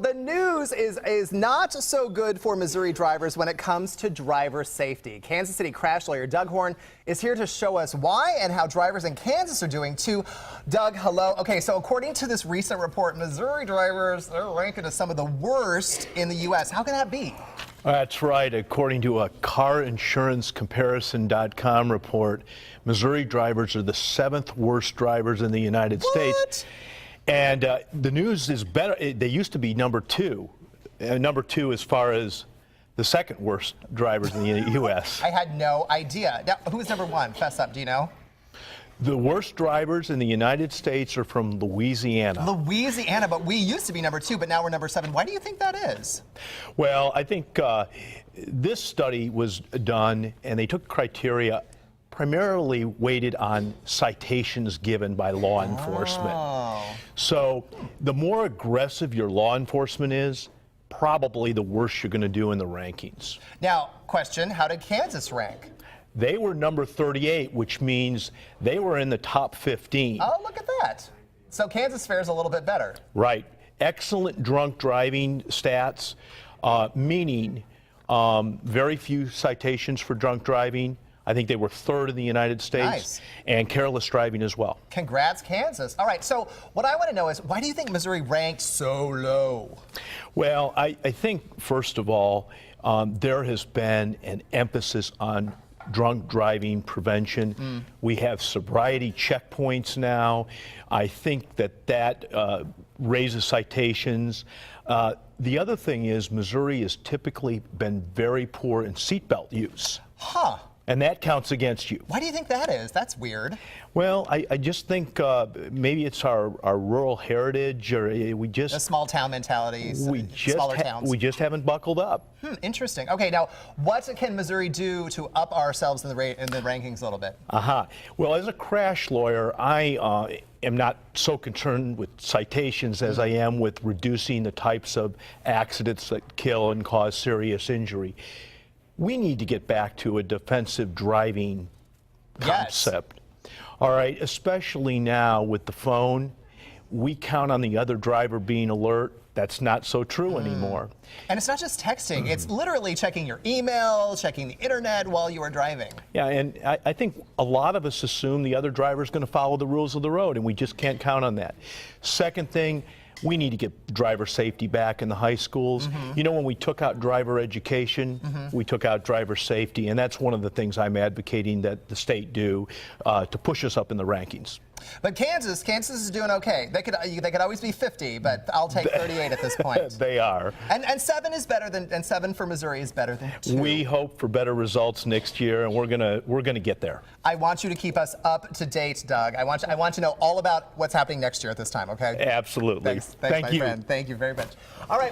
The news is not so good for Missouri drivers when it comes to driver safety. Kansas City crash lawyer Doug Horn is here to show us why and how drivers in Kansas are doing too. Doug, hello. Okay, so according to this recent report, Missouri drivers are ranking as some of the worst in the U.S. How can that be? That's right. According to a CarInsuranceComparison.com report, Missouri drivers are the 7th worst drivers in the United States. And the news is better. They used to be number 2. Number 2 as far as the 2nd worst drivers in the U.S. I had no idea. Now, who is number 1? Fess up. Do you know? The worst drivers in the United States are from Louisiana. Louisiana, but we used to be number 2, but now we're number 7. Why do you think that is? Well, I think this study was done, and they took criteria primarily weighted on citations given by law enforcement. Oh. So the more aggressive your law enforcement is, probably the worse you're going to do in the rankings. Now, question, how did Kansas rank? They were number 38, which means they were in the top 15. Oh, look at that. So Kansas fares a little bit better. Right. Excellent drunk driving stats, meaning very few citations for drunk driving. I think they were 3rd in the United States. Nice. And careless driving as well. Congrats, Kansas. All right, so what I want to know is, why do you think Missouri ranked so low? Well, I think, first of all, there has been an emphasis on drunk driving prevention. We have sobriety checkpoints now. I think that raises citations. The other thing is Missouri has typically been very poor in seatbelt use. Huh. And that counts against you. Why do you think that is? That's weird. Well, I just think maybe it's our rural heritage, or we just... The small town mentality, smaller towns. We just haven't buckled up. Interesting. Okay, now, what can Missouri do to up ourselves in the rankings a little bit? Well, as a crash lawyer, I am not so concerned with citations as I am with reducing the types of accidents that kill and cause serious injury. We need to get back to a defensive driving concept. All right, especially now with the phone, we count on the other driver being alert. That's not so true anymore. And it's not just texting, it's literally checking your email, checking the internet while you are driving. Yeah, and I think a lot of us assume the other driver is going to follow the rules of the road, and we just can't count on that. Second thing, we need to get driver safety back in the high schools. You know, when we took out driver education, we took out driver safety, and that's one of the things I'm advocating that the state do to push us up in the rankings. But Kansas is doing okay. They could always be 50, but I'll take 38 at this point. They are. And 7 is better than, and 7 for Missouri is better than 2. We hope for better results next year, and we're gonna get there. I want you to keep us up to date, Doug. I want to know all about what's happening next year at this time. Okay? Absolutely. Thanks, my friend. Thank you very much. All right.